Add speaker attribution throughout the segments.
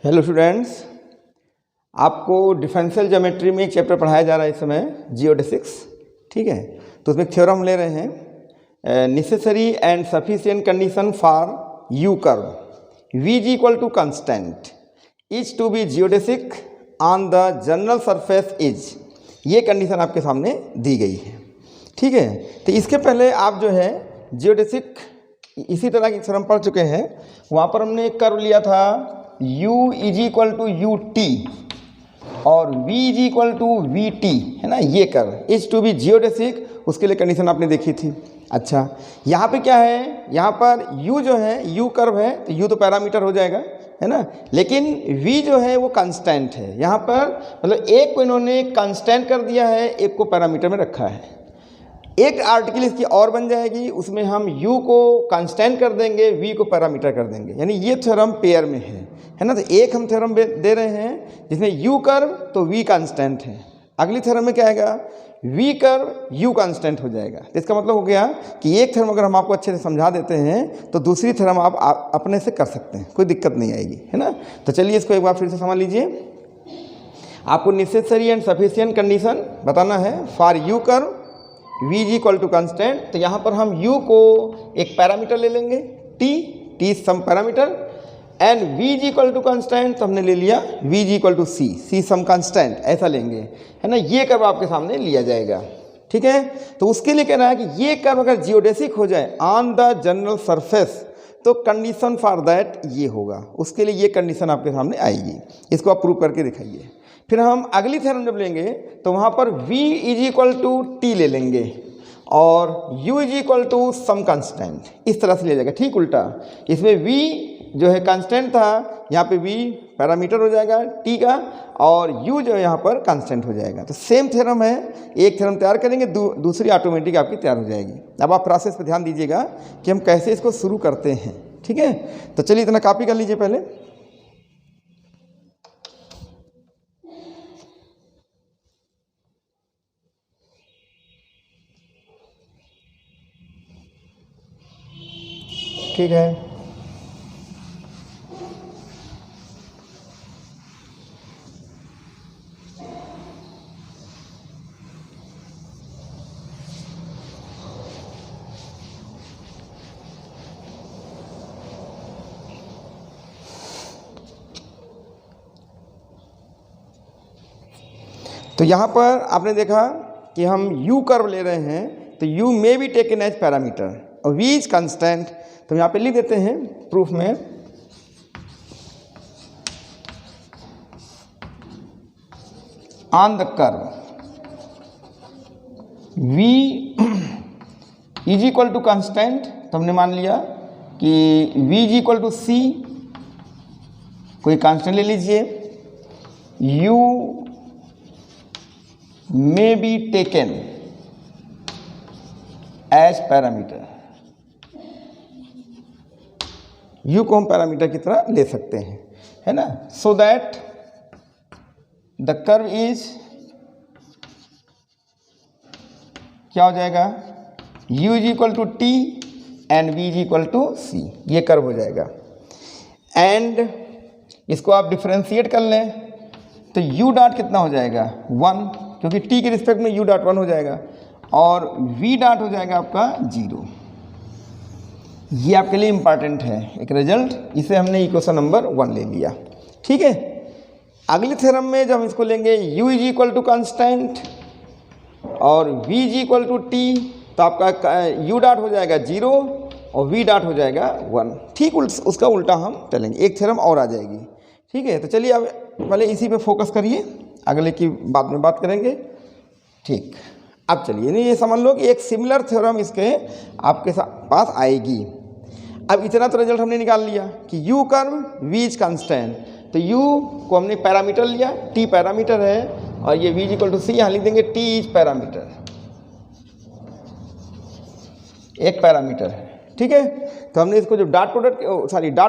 Speaker 1: Hello students, आपको differential geometry में एक चैप्टर पढ़ाया जा रहा है इस समय जियोडेसिक्स। ठीक है, तो उसमें थ्योरम ले रहे हैं necessary and sufficient condition for u curve v g equal to constant is to be geodesic on the general surface is. ये कंडीशन आपके सामने दी गई है। ठीक है, तो इसके पहले आप जो है जियोडेसिक इसी तरह की थ्योरम पढ़ चुके हैं। वहाँ पर हमने एक कर्व लिया था u is equal to u t और v is equal to v t, है ना। ये curve is to be geodesic, उसके लिए कंडीशन आपने देखी थी। अच्छा, यहाँ पे क्या है, यहाँ पर u जो है u कर्व है तो u तो पैरामीटर हो जाएगा, है ना। लेकिन v जो है वो कांस्टेंट है। यहाँ पर मतलब एक को इन्होंने कांस्टेंट कर दिया है, एक को पैरामीटर में रखा है। एक आर्टिकल इसकी और बन जाएगी, उसमें हम u को कांस्टेंट कर देंगे, v को पैरामीटर कर देंगे, यानी ये थ्योरम पेयर में है ना। तो एक हम थ्योरम दे रहे हैं जिसमें u कर्व तो v कांस्टेंट है। अगली थ्योरम में क्या आएगा, v कर्व u कांस्टेंट हो जाएगा। तो इसका मतलब हो गया कि एक थ्योरम अगर हम आपको अच्छे से समझा देते हैं तो दूसरी थ्योरम आप अपने से कर सकते हैं, कोई दिक्कत नहीं आएगी, है ना। तो चलिए इसको एक बार फिर से समझ लीजिए। आपको नेसेसरी एंड सफिशिएंट कंडीशन बताना है for u curve v g equal to constant. तो यहाँ पर हम u को एक पैरामीटर ले लेंगे t some parameter and v g equal to constant, तो हमने ले लिया v g equal to c some constant, ऐसा लेंगे, है ना। ये कर्व आपके सामने लिया जाएगा। ठीक है, तो उसके लिए कह रहा है कि ये कर्व अगर जियोडेसिक हो जाए ऑन द जनरल सरफेस तो कंडीशन फॉर दैट ये होगा। उसके लिए ये कंडीशन आपके सामने आएगी, इसको आप प्रूव करके दिखाइए। फिर हम अगली थ्योरम जब लेंगे तो वहाँ पर v is equal to t ले लेंगे और u is equal to some constant, इस तरह से लिया जाएगा। ठीक उल्टा, इसमें v जो है कांस्टेंट था, यहाँ पे v पैरामीटर हो जाएगा t का और u जो है यहाँ पर कांस्टेंट हो जाएगा। तो सेम थ्योरम है, एक थ्योरम तैयार करेंगे, दूसरी ऑटोमेटिक आपकी तैयार हो जाएगी। अब आप प्रोसेस पर ध्यान दीजिएगा कि हम कैसे इसको शुरू करते हैं। ठीक है, तो चलिए इतना कॉपी कर लीजिए पहले। ठीक है, तो यहाँ पर आपने देखा कि हम u कर्व ले रहे हैं तो u में भी टेकन एज पैरामीटर और v इज कांस्टेंट। तो यहाँ पे लिख देते हैं प्रूफ में on the curve v is equal to constant. तो हमने मान लिया कि v is equal to c, कोई कांस्टेंट ले लीजिए, u may be taken as parameter। u को हम पैरामीटर की तरह ले सकते हैं, है ना। So that the curve is क्या हो जाएगा, u is equal to t and v is equal to c, ये कर्व हो जाएगा। एंड इसको आप डिफरेंशिएट कर लें तो u डॉट कितना हो जाएगा 1, क्योंकि t के रिस्पेक्ट में u डॉट 1 हो जाएगा और v डॉट हो जाएगा आपका 0। ये आपके लिए इंपॉर्टेंट है एक रिजल्ट, इसे हमने इक्वेशन नंबर 1 ले लिया। ठीक है, अगले थ्योरम में जब हम इसको लेंगे u is equal to constant और v is equal to t, तो आपका u डॉट हो जाएगा 0 और v डॉट हो जाएगा 1। ठीक उसका उल्टा हम चलेंगे, एक थ्योरम और आ जाएगी। ठीक है, तो चलिए अब पहले इसी पे फोकस करिए, अगले की बाद में बात करेंगे। ठीक, अब चलिए नहीं, ये समझ लो कि एक सिमिलर थ्योरम इसके आपके पास आएगी। अब इतना तो रिजल्ट हमने निकाल लिया कि u curve v is constant, तो u को हमने पैरामीटर लिया, t पैरामीटर है और ये v is equal to c, यहाँ लिख देंगे t इज पैरामीटर, एक पैरामीटर है। ठीक है, तो हमने इसको जो डॉट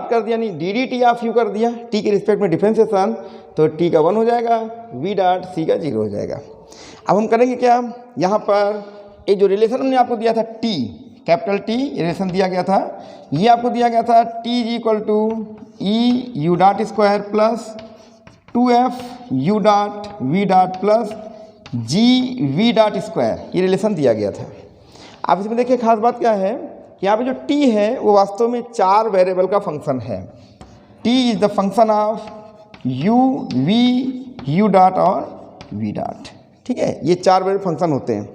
Speaker 1: कर दिया, नहीं डी ऑफ u कर दिया, t के रिस्पेक्ट में डिफरेंशिएशन, तो t का 1 हो जाएगा, v डॉट c का 0 हो जाएगा। अब हम करेंगे क्या, यहाँ पर एक जो रिलेशन हमने आपको दिया था t कैपिटल टी रिलेशन दिया गया था। ये आपको दिया गया था t is equal to e u dot square plus 2f u dot v dot plus g v dot square, ये रिलेशन दिया गया था। आप इसमें देखिए खास बात क्या है कि यहाँ पे जो t है वो वास्तव में 4 वेरिएबल का फंक्शन है। t is the function of u v u dot और v डॉट, ठीक है, ये 4 वेरिएबल फंक्शन होते हैं।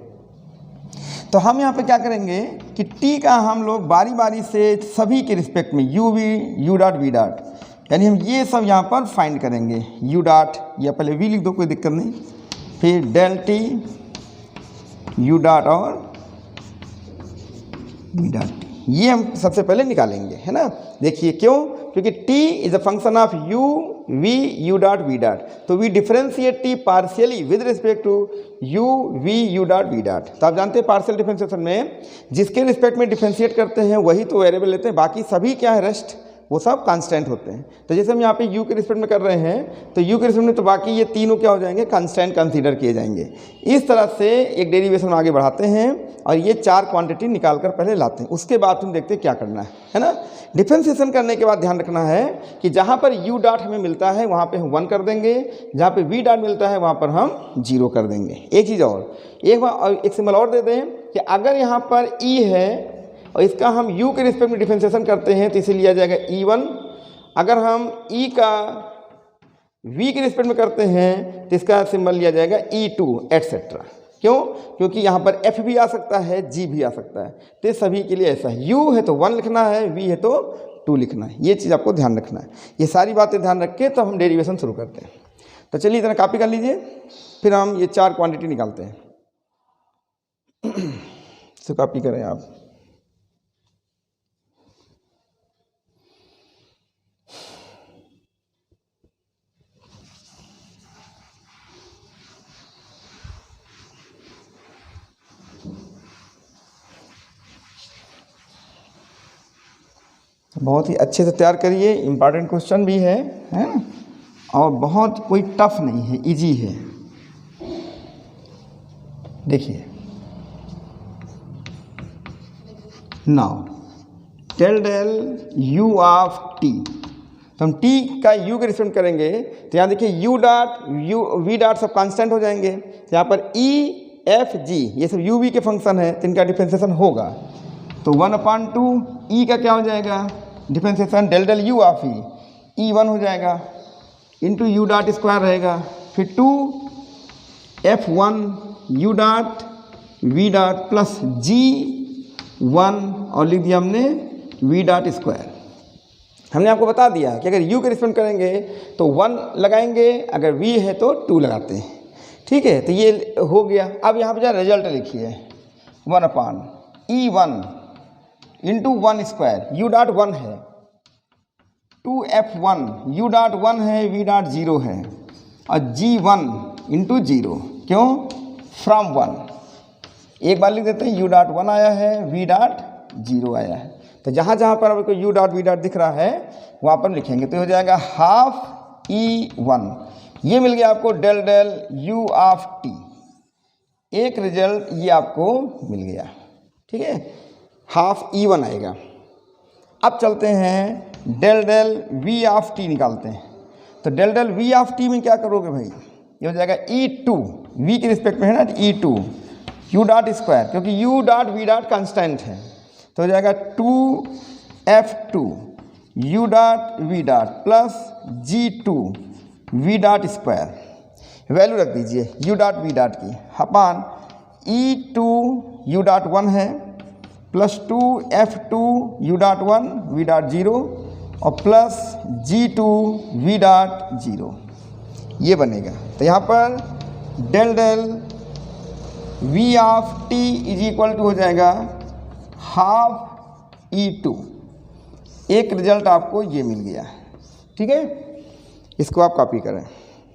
Speaker 1: तो हम यहाँ पे क्या करेंगे कि t का हम लोग बारी बारी से सभी के रिस्पेक्ट में u v u dot v dot, यानी हम ये सब यहाँ पर फाइंड करेंगे। u डॉट या पहले v लिख दो, कोई दिक्कत नहीं, फिर डेल t u डॉट और v डॉट t, ये हम सबसे पहले निकालेंगे, है ना। देखिए क्यों, क्योंकि t is a function of u v u dot v dot, तो we differentiate t partially with respect to u v u dot v dot. तो आप जानते हैं पार्शियल डिफरेंशिएशन में जिसके रिस्पेक्ट में डिफरेंशिएट करते हैं वही तो वेरिएबल लेते हैं, बाकी सभी क्या है रेस्ट, वो सब कांस्टेंट होते हैं। तो जैसे हम यहाँ पे u के रिस्पेक्ट में कर रहे हैं तो u के रिस्पेक्ट में तो बाकी ये तीनों क्या हो जाएंगे, कांस्टेंट कंसीडर किए जाएंगे। इस तरह से एक डेरिवेशन आगे बढ़ाते हैं और ये 4 क्वांटिटी निकाल कर पहले लाते हैं, उसके बाद हम देखते हैं क्या करना है ना। डिफरेंशिएशन करने के बाद ध्यान रखना है कि जहाँ पर u डॉट हमें मिलता है वहाँ पर हम 1 कर देंगे, जहाँ पर v डॉट मिलता है वहाँ पर हम 0 कर देंगे। एक चीज़ और, एक सिंबल और दे दें कि अगर यहाँ पर e है और इसका हम u के रिस्पेक्ट में डिफरेंशिएशन करते हैं तो इसे लिया जाएगा e1। अगर हम e का v के रिस्पेक्ट में करते हैं तो इसका सिंबल लिया जाएगा e2 एटसेट्रा। क्यों, क्योंकि यहाँ पर f भी आ सकता है, g भी आ सकता है, तो सभी के लिए ऐसा है। u है तो 1 लिखना है, v है तो 2 लिखना है, ये चीज़ आपको ध्यान रखना है। ये सारी बातें ध्यान रख के तब हम डेरिवेशन शुरू करते हैं। तो चलिए इतना कॉपी कर लीजिए, फिर हम ये 4 क्वान्टिटी निकालते हैं। इसे कॉपी करें आप। बहुत ही अच्छे से तैयार करिए, इम्पॉर्टेंट क्वेश्चन भी है ना, और बहुत कोई टफ नहीं है, इजी है। देखिए now del del u of t, तो हम t का u के रिस्पेक्ट करेंगे तो यहाँ देखिए u डॉट v डॉट सब कांस्टेंट हो जाएंगे। तो यहाँ पर e f g ये सब u v के फंक्शन है, तो इनका डिफरेंशिएशन होगा तो 1/2 e का क्या हो जाएगा differentiation, del del u of e, e1 हो जाएगा इंटू u डॉट स्क्वायर रहेगा, फिर 2f1 u dot v dot plus g1 और लिख दिया हमने v डॉट स्क्वायर। हमने आपको बता दिया कि अगर u के रिस्पेक्ट करेंगे तो 1 लगाएंगे, अगर v है तो 2 लगाते हैं, ठीक है। तो ये हो गया। अब यहाँ पे जो रिजल्ट लिखिए 1/e1 into 1 square, u dot 1 है, 2f1 u डॉट 1 है, v डॉट 0 है, और g1 इंटू 0, क्यों, फ्रॉम 1। एक बार लिख देते हैं u डॉट 1 आया है, v डॉट 0 आया है। तो जहाँ जहाँ पर आपको u डॉट v डॉट दिख रहा है वहाँ पर लिखेंगे, तो हो जाएगा हाफ e1। ये मिल गया आपको del del u of t, एक रिजल्ट ये आपको मिल गया, ठीक है, हाफ e1 आएगा। अब चलते हैं del del v of t निकालते हैं। तो del del v of t में क्या करोगे भाई, ये हो जाएगा e2, v के रिस्पेक्ट में है ना, e2 u डॉट स्क्वायर, क्योंकि u dot v dot constant है, तो हो जाएगा 2f2 u dot v dot plus g2 v dot square. Value रख दीजिए u डॉट v डॉट की अपान e2 u डॉट 1 है plus 2f2 u dot 1 v dot 0 और प्लस g2 v डॉट 0, ये बनेगा। तो यहाँ पर del del v of t is equal to हो जाएगा हाफ e2। एक रिजल्ट आपको ये मिल गया, ठीक है। इसको आप कॉपी करें,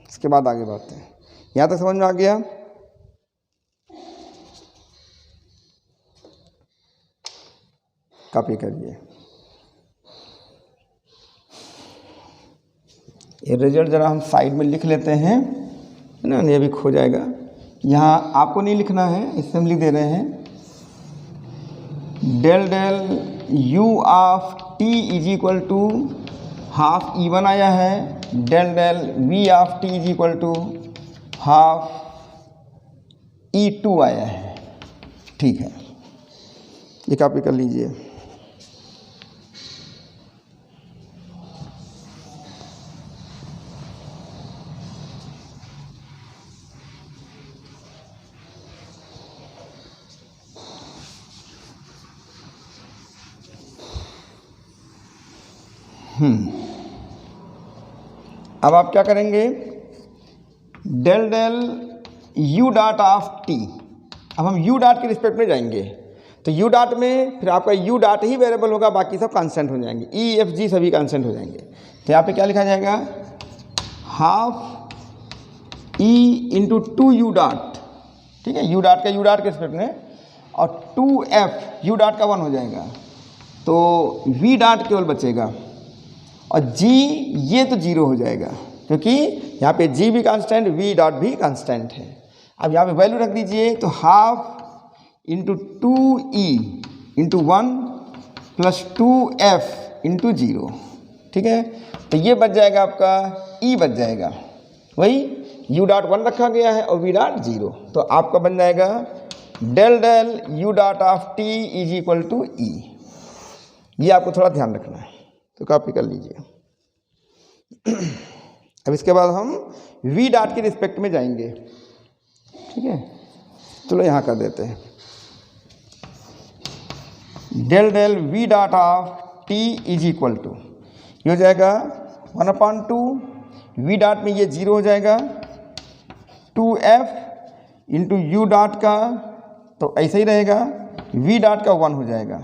Speaker 1: इसके बाद आगे बढ़ते हैं। यहाँ तक समझ में आ गया। कॉपी करिए। ये रिजल्ट ज़रा हम साइड में लिख लेते हैं, है ना, ये भी खो जाएगा। यहाँ आपको नहीं लिखना है, इससे हम लिख दे रहे हैं del del u of t is equal to half E1 आया है, del del V of t is equal to half E2 आया है। ठीक है, ये कॉपी कर लीजिए। अब आप क्या करेंगे, del del u dot of t, अब हम यू डॉट के रिस्पेक्ट में जाएंगे, तो यू डॉट में फिर आपका यू डॉट ही वेरिएबल होगा, बाकी सब कांस्टेंट हो जाएंगे, ई एफ जी सभी कांस्टेंट हो जाएंगे। तो यहाँ पे क्या लिखा जाएगा, half E into two U dot, ठीक है, यू डॉट का यू डॉट के रिस्पेक्ट में, और टू एफ यू डॉट का 1 हो जाएगा, तो वी डॉट केवल बचेगा, और जी ये तो 0 हो जाएगा, क्योंकि यहाँ पे जी भी कांस्टेंट, वी डॉट भी कांस्टेंट है। अब यहाँ पे वैल्यू रख दीजिए, तो half into two E into 1 plus 2f into 0, ठीक है, तो ये बच जाएगा आपका ई बच जाएगा, वही यू डॉट 1 रखा गया है और वी डॉट 0, तो आपका बन जाएगा del del u dot of t is equal to e. ये आपको थोड़ा ध्यान रखना है, तो कॉपी कर लीजिए। अब इसके बाद हम v डॉट के रिस्पेक्ट में जाएंगे, ठीक है, चलो यहाँ कर देते हैं, del del v dot of t is equal to, ये हो जाएगा 1/2, v डॉट में ये 0 हो जाएगा, 2f इंटू यू डॉट का तो ऐसे ही रहेगा, v डॉट का 1 हो जाएगा,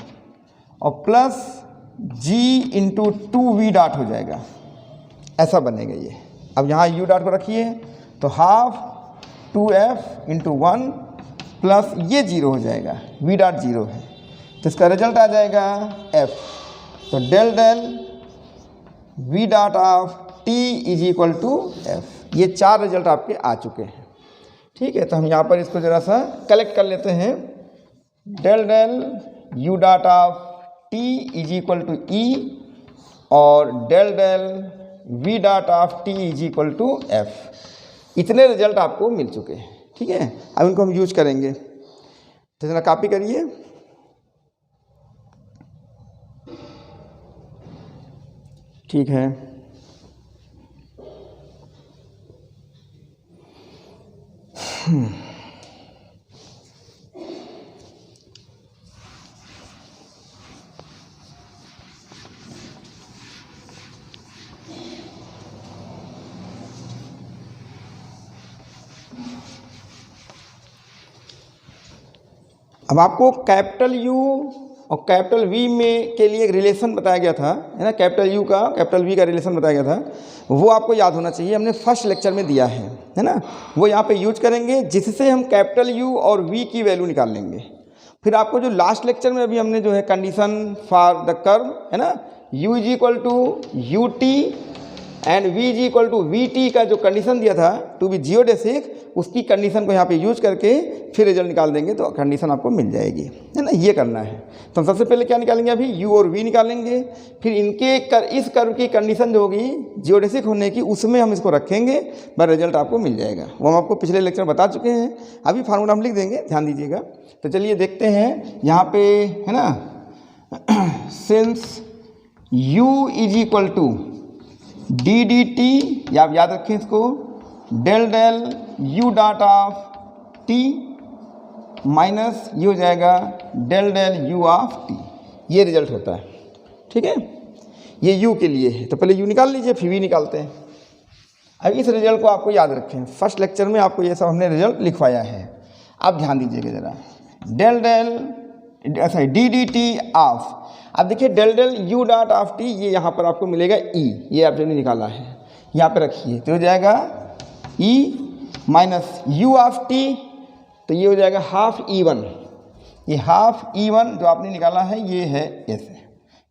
Speaker 1: और plus g into 2v dot हो जाएगा, ऐसा बनेगा ये। अब यहाँ u डॉट को रखिए, तो हाफ 2f इंटू 1 प्लस ये 0 हो जाएगा, v डॉट 0 है, तो इसका रिजल्ट आ जाएगा f। तो del del v dot of t is equal to f। ये 4 रिजल्ट आपके आ चुके हैं, ठीक है। तो हम यहाँ पर इसको ज़रा सा कलेक्ट कर लेते हैं, del del u dot of t is equal to e और del del v dot of t is equal to f। इतने रिजल्ट आपको मिल चुके हैं, ठीक है। अब इनको हम यूज करेंगे, तो जरा कॉपी करिए, ठीक है। अब आपको कैपिटल यू और कैपिटल वी में के लिए एक रिलेशन बताया गया था, है ना, कैपिटल यू का कैपिटल वी का रिलेशन बताया गया था, वो आपको याद होना चाहिए, हमने फर्स्ट लेक्चर में दिया है ना, वो यहाँ पे यूज करेंगे, जिससे हम कैपिटल यू और वी की वैल्यू निकाल लेंगे। फिर आपको जो लास्ट लेक्चर में अभी हमने जो है कंडीशन फॉर द कर्व, है ना, u is equal to u t and v is equal to v t का जो कंडीशन दिया था टू बी जियोडेसिक, उसकी कंडीशन को यहाँ पे यूज करके फिर रिजल्ट निकाल देंगे, तो कंडीशन आपको मिल जाएगी, है ना। ये करना है, तो हम सबसे पहले क्या निकालेंगे, अभी u और v निकालेंगे, फिर इनके इस कर्व की कंडीशन जो होगी जियोडेसिक होने की, उसमें हम इसको रखेंगे, बस रिजल्ट आपको मिल जाएगा। वो हम आपको पिछले लेक्चर में बता चुके हैं, अभी फार्मूला हम लिख देंगे, ध्यान दीजिएगा। तो चलिए देखते हैं यहाँ पे, है ना, since u is equal to d d t, या आप याद रखें इसको, del del u dot of t minus ये हो जाएगा del del u of t, ये रिजल्ट होता है, ठीक है। ये यू के लिए है, तो पहले यू निकाल लीजिए, फिर वी निकालते हैं। अब इस रिजल्ट को आपको याद रखें, फर्स्ट लेक्चर में आपको ये सब हमने रिजल्ट लिखवाया है। आप ध्यान दीजिएगा ज़रा, डेल डेल ऐसा डी डी टी ऑफ, अब देखिए del del u dot of t, ये यहाँ पर आपको मिलेगा ई, ये आपने निकाला है, यहाँ पे रखिए, तो हो जाएगा E minus you of T, तो ये हो जाएगा हाफ E1, ये हाफ E1 जो आपने निकाला है ये है ऐसे,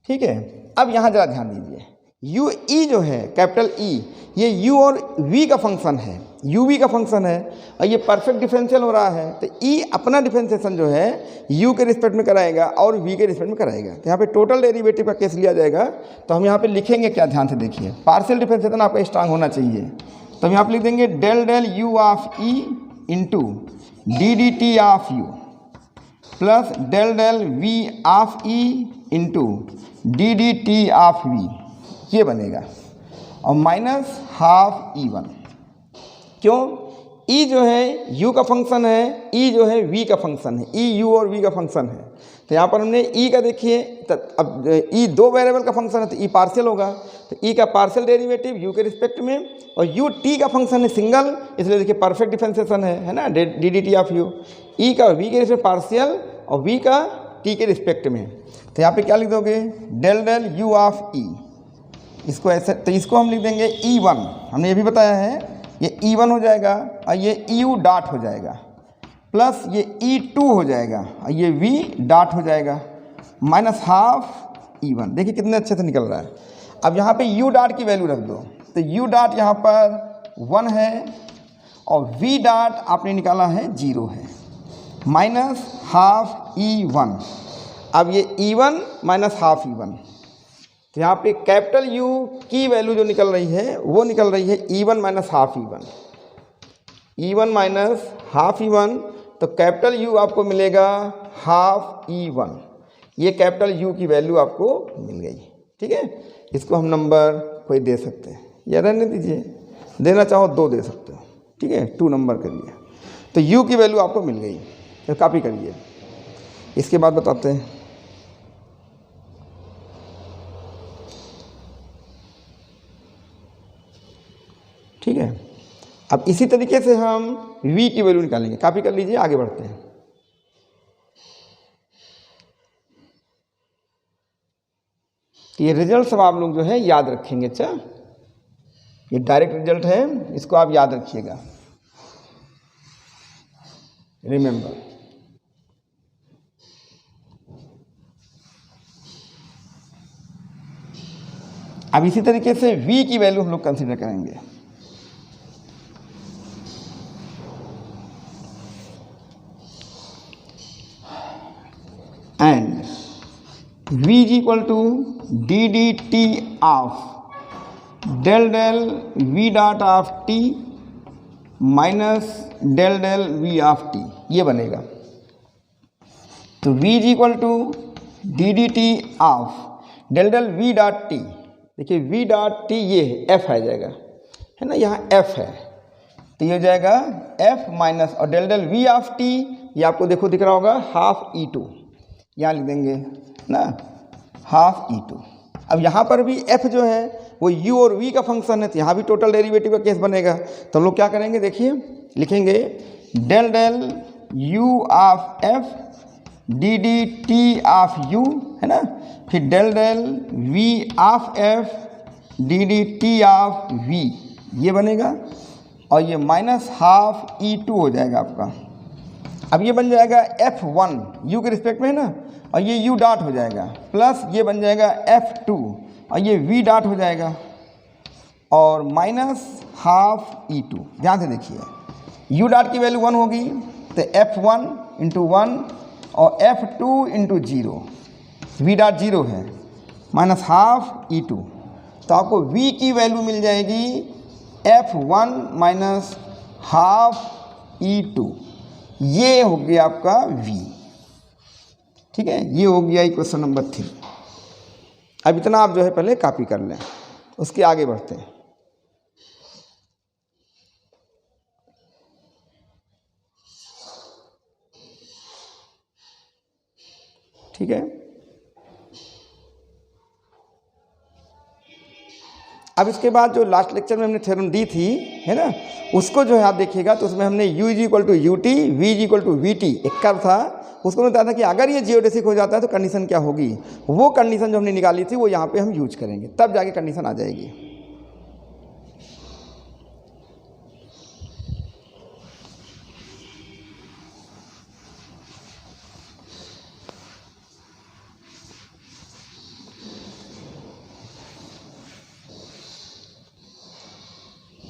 Speaker 1: ठीक है। अब यहाँ ज़रा ध्यान दीजिए, यू ई जो है कैपिटल ई, ये यू और वी का फंक्शन है, यू वी का फंक्शन है, और ये परफेक्ट डिफरेंशियल हो रहा है, तो ई अपना डिफरेंशिएशन जो है यू के रिस्पेक्ट में कराएगा और वी के रिस्पेक्ट में कराएगा। तो यहाँ पे टोटल डेरिवेटिव का केस लिया जाएगा, तो हम यहाँ पे लिखेंगे क्या, ध्यान से देखिए, पार्शियल डिफरेंशिएशन आपका स्ट्रांग होना चाहिए। तो हम यहाँ पे लिख देंगे del del u of e into d d t of u plus del del v of e into d d t of v, ये बनेगा, और माइनस हाफ ई वन। क्यों? ई जो है यू का फंक्शन है, ई जो है वी का फंक्शन है, ई यू और वी का फंक्शन है। तो यहाँ पर हमने ई का देखिए, अब ई दो वेरिएबल का फंक्शन है तो ई पार्शियल होगा, तो ई का पार्शियल डेरिवेटिव यू के रिस्पेक्ट में, और यू टी का फंक्शन है सिंगल, इसलिए देखिए परफेक्ट डिफरेंशिएशन है ना, d d t of u. E का वी के रिस्पेक्ट पार्शियल और वी का टी के रिस्पेक्ट में, तो यहाँ पे क्या लिख दोगे, del del u of e, इसको ऐसे, तो इसको हम लिख देंगे ई वन, हमने ये भी बताया है, ये ई वन हो जाएगा और ये ई यू डॉट हो जाएगा, प्लस ये ई टू हो जाएगा और ये वी डॉट हो जाएगा, माइनस हाफ ई वन। देखिए कितने अच्छे से निकल रहा है। अब यहाँ पे यू डॉट की वैल्यू रख दो, तो यू डॉट यहाँ पर 1 है और वी डॉट आपने निकाला है 0 है, माइनस हाफ ई वन। अब ये E one minus half E one, तो यहाँ पे कैपिटल यू की वैल्यू जो निकल रही है वो निकल रही है E one minus half E one, E one minus half E one, तो कैपिटल यू आपको मिलेगा हाफ ई वन, ये कैपिटल यू की वैल्यू आपको मिल गई। ठीक है, इसको हम नंबर कोई दे सकते हैं या रहने दीजिए, देना चाहो 2 दे सकते हो। ठीक है, 2 नंबर करिए, तो यू की वैल्यू आपको मिल गई, तो कॉपी करिए। इसके बाद बताते हैं, ठीक है। अब इसी तरीके से हम v की वैल्यू निकालेंगे, कॉपी कर लीजिए, आगे बढ़ते हैं। ये रिजल्ट सब आप लोग जो है याद रखेंगे। अच्छा, ये डायरेक्ट रिजल्ट है, इसको आप याद रखिएगा, रिमेंबर। अब इसी तरीके से v की वैल्यू हम लोग कंसीडर करेंगे। And v is equal to ddt of del del v dot of t minus del del v of t, ये बनेगा। तो v is equal to ddt of del del v dot t, देखिए v dot t ये f आ जाएगा, है ना, यहाँ f है, तो ये हो जाएगा f माइनस, और del del v of t ये आपको देखो दिख रहा होगा हाफ ई टू, यहाँ लिख देंगे ना, हाफ ई टू। अब यहाँ पर भी f जो है वो u और v का फंक्शन है, तो यहाँ भी टोटल डेरिवेटिव का केस बनेगा। तो हम लोग क्या करेंगे, देखिए लिखेंगे del del u of f d d t of u, है ना, फिर del del v of f d d t of v, ये बनेगा, और ये माइनस हाफ ई टू हो जाएगा आपका। अब ये बन जाएगा f1 u के रिस्पेक्ट में, है ना, और ये u डॉट हो जाएगा, प्लस ये बन जाएगा f2 और ये v डॉट हो जाएगा, और माइनस हाफ e2। ध्यान से देखिए, u डॉट की वैल्यू 1 होगी, तो f1 इंटू 1 और f2 इंटू 0, v डॉट 0 है, माइनस हाफ e2, तो आपको v की वैल्यू मिल जाएगी f1 माइनस हाफ e2, ये हो गया आपका v। ठीक है, ये हो गया क्वेश्चन नंबर 3। अब इतना आप जो है पहले कॉपी कर लें, उसके आगे बढ़ते हैं। ठीक है, अब इसके बाद जो लास्ट लेक्चर में हमने थ्योरम दी थी, है ना, उसको जो है आप देखिएगा, तो उसमें हमने u is equal to u t, v is equal to v t, एक कर्व था, उसको बताया था कि अगर ये जियोडेसिक हो जाता है तो कंडीशन क्या होगी। वो कंडीशन जो हमने निकाली थी वो यहाँ पे हम यूज करेंगे, तब जाके कंडीशन आ जाएगी।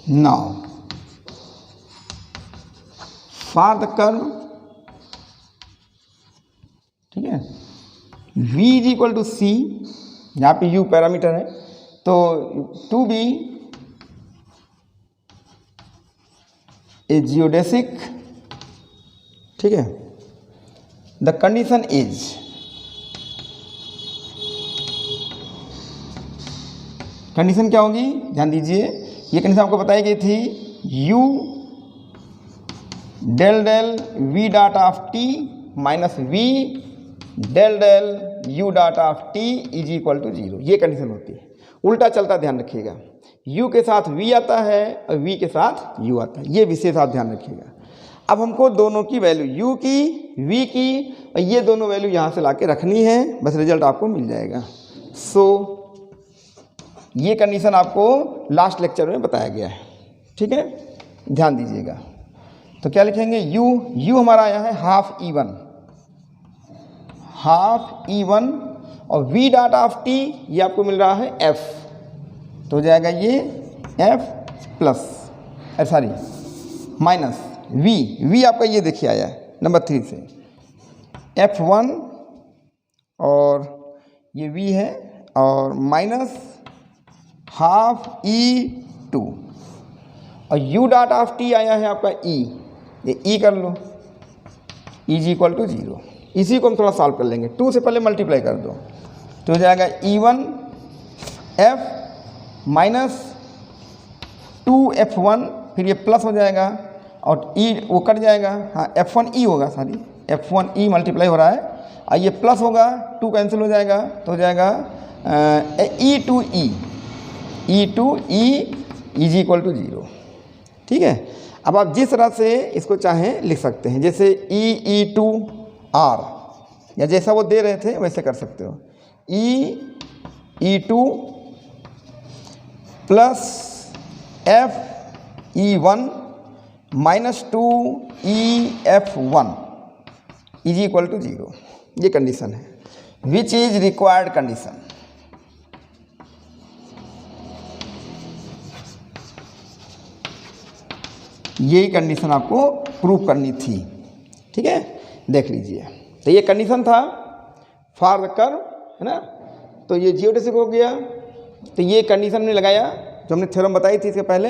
Speaker 1: नाउ फॉर द कर्व, ठीक है, v इज इक्वल टू सी, यहाँ पे u पैरामीटर है, तो टू बी ए जियोडेसिक, ठीक है, द कंडीशन इज कंडीशन क्या होगी, ध्यान दीजिए, ये कंडीशन आपको बताई गई थी, u del del v dot of t minus v del del u dot of t is equal to 0, ये कंडीशन होती है। उल्टा चलता ध्यान रखिएगा, u के साथ v आता है और v के साथ u आता है, ये विशेष आप ध्यान रखिएगा। अब हमको दोनों की वैल्यू u की, v की, और ये दोनों वैल्यू यहाँ से लाके रखनी है, बस रिजल्ट आपको मिल जाएगा। सो ये कंडीशन आपको लास्ट लेक्चर में बताया गया है, ठीक है, ध्यान दीजिएगा। तो क्या लिखेंगे, u हमारा आया है हाफ E1 और v डॉट ऑफ t ये आपको मिल रहा है f, तो हो जाएगा ये f plus sorry minus v आपका ये देखिए आया है नंबर 3 से, f1 और ये v है और माइनस हाफ E2 और u डॉट ऑफ t आया है आपका e, ये e कर लो, e इज इक्वल टू 0। इसी को हम थोड़ा सॉल्व कर लेंगे, 2 से पहले मल्टीप्लाई कर दो, तो हो जाएगा E1 f माइनस 2f1, फिर ये प्लस हो जाएगा और e वो कट जाएगा, हाँ f1e होगा, सॉरी f1e मल्टीप्लाई हो रहा है और ये प्लस होगा, 2 कैंसिल हो जाएगा, तो हो जाएगा E2e इज इक्वल टू 0, ठीक है। अब आप जिस तरह से इसको चाहें लिख सकते हैं, जैसे E2r या जैसा वो दे रहे थे वैसे कर सकते हो, E2 plus FE1 minus 2EF1 is equal to 0, ये कंडीशन है, विच इज रिक्वायर्ड कंडीशन। यही कंडीशन आपको प्रूव करनी थी, ठीक है, देख लीजिए। तो ये कंडीशन था फॉर द कर्व, है ना, तो ये जियोडेसिक हो गया। तो ये कंडीशन में लगाया जो हमने थ्योरम बताई थी इसके पहले,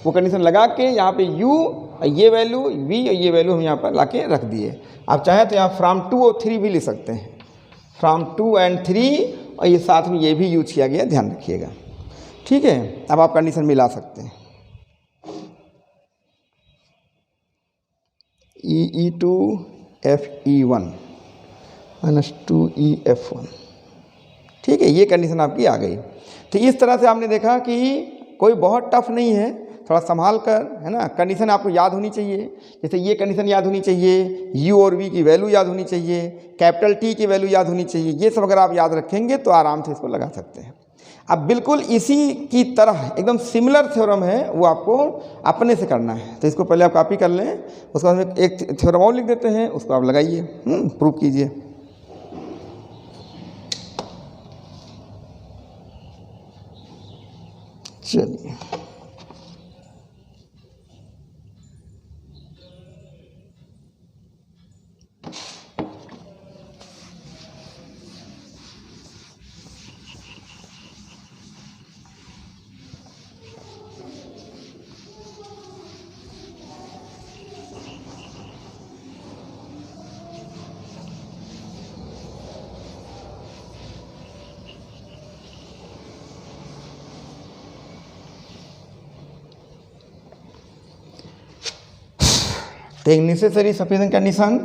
Speaker 1: वो कंडीशन लगा के यहाँ पे u और ये वैल्यू v और ये वैल्यू हम यहाँ पर ला के रख दिए। आप चाहें तो यहाँ फ्रॉम 2 और 3 भी लिख सकते हैं, फ्रॉम 2 एंड 3, और ये साथ में ये भी यूज किया गया, ध्यान रखिएगा, ठीक है। अब आप कंडीशन मिला सकते हैं, E2 FE1 माइनस 2EF1, ठीक है, ये कंडीशन आपकी आ गई। तो इस तरह से आपने देखा कि कोई बहुत टफ नहीं है, थोड़ा संभाल कर, है ना, कंडीशन आपको याद होनी चाहिए। जैसे ये कंडीशन याद होनी चाहिए, u और v की वैल्यू याद होनी चाहिए, कैपिटल T की वैल्यू याद होनी चाहिए, ये सब अगर आप याद रखेंगे तो आराम से इसको लगा सकते हैं। अब बिल्कुल इसी की तरह एकदम सिमिलर थ्योरम है, वो आपको अपने से करना है। तो इसको पहले आप कॉपी कर लें, उसके बाद एक थ्योरम और लिख देते हैं, उसको आप लगाइए, प्रूव कीजिए। चलिए, take necessary sufficient condition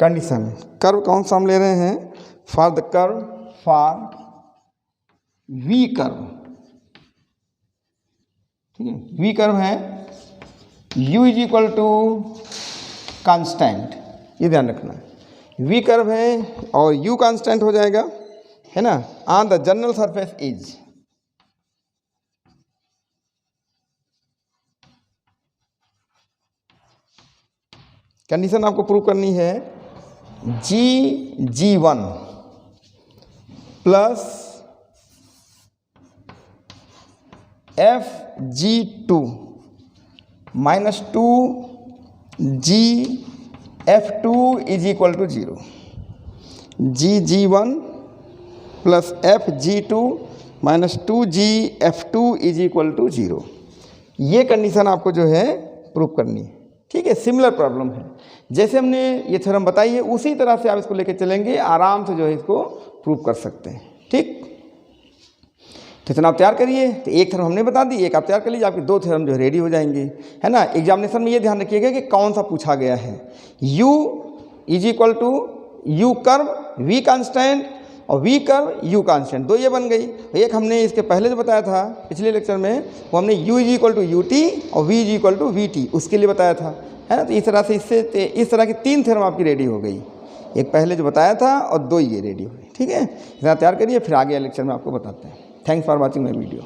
Speaker 1: condition. Curve कौन सा हम ले रहे हैं, for the curve, for v curve, ठीक है, वी कर्व है, u is equal to constant, ये ध्यान रखना है, वी कर्व है और u कांस्टेंट हो जाएगा, है ना, on the general surface is, condition आपको प्रूव करनी है G1 plus FG2 minus 2GF2 is equal to 0। G1 plus FG2 minus 2GF2 is equal to 0। ये कंडीशन आपको जो है प्रूव करनी है। ठीक है, सिमिलर प्रॉब्लम है, जैसे हमने ये थ्योरम बताई है उसी तरह से आप इसको लेके चलेंगे, आराम से जो है इसको प्रूव कर सकते हैं। ठीक, तो इतना आप तैयार करिए। तो एक थ्योरम हमने बता दी, एक आप तैयार कर लीजिए, आपके 2 थ्योरम जो है रेडी हो जाएंगे, है ना। एग्जामिनेशन में ये ध्यान रखिएगा कि कौन सा पूछा गया है। U is equal to U curve V constant और V कर्व U कांस्टेंट, 2 ये बन गई। एक हमने इसके पहले जो बताया था पिछले लेक्चर में, वो हमने U is equal to UT और V is equal to VT उसके लिए बताया था, है ना। तो इस तरह से इस तरह की 3 थ्योरम आपकी रेडी हो गई, एक पहले जो बताया था और 2 ये रेडी हो गई। ठीक है, इतना तैयार करिए, फिर आगे लेक्चर में आपको बताते हैं। Thanks for watching my video.